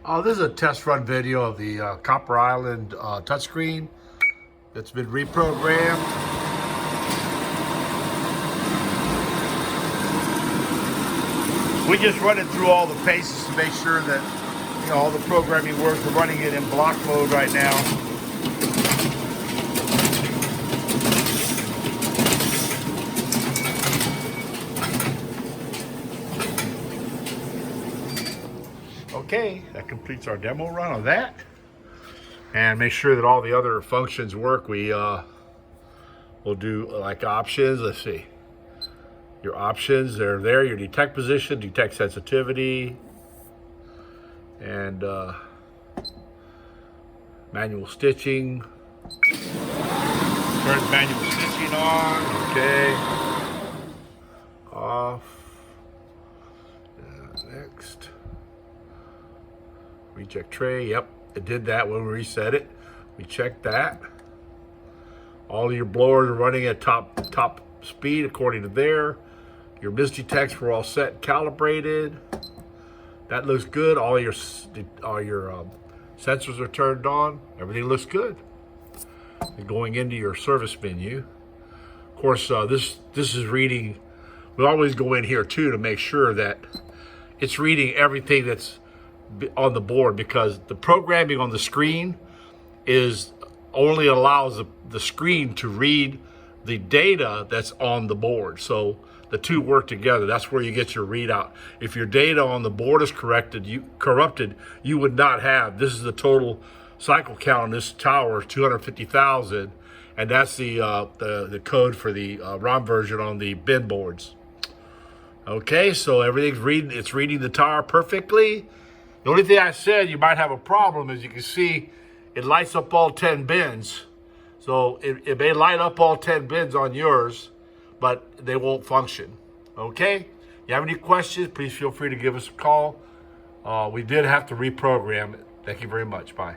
This is a test run video of the Copper Island touchscreen that's been reprogrammed. We just run it through all the paces to make sure that all the programming works. We're running it in block mode right now. Okay, that completes our demo run on that. And make sure that all the other functions work. We'll do like options. Let's see. Your options, they're there. Your detect position, detect sensitivity, and manual stitching. Turns manual stitching on. Okay. Off. Next. Reject tray. Yep, it did that when we reset it. We checked that. All of your blowers are running at top speed according to there. Your misdetects were all set and calibrated. That looks good. All your sensors are turned on. Everything looks good. And going into your service menu. Of course, this is reading. We always go in here too to make sure that it's reading everything that's on the board, because the programming on the screen only allows the screen to read the data that's on the board. So the two work together. That's where you get your readout. If your data on the board is corrupted, you would not have. This is the total cycle count on this tower, 250,000, and that's the code for the ROM version on the bin boards. Okay, so everything's reading. It's reading the tower perfectly. The only thing I said you might have a problem is you can see it lights up all 10 bins. So it may light up all 10 bins on yours, but they won't function. Okay? If you have any questions, please feel free to give us a call. We did have to reprogram it. Thank you very much. Bye.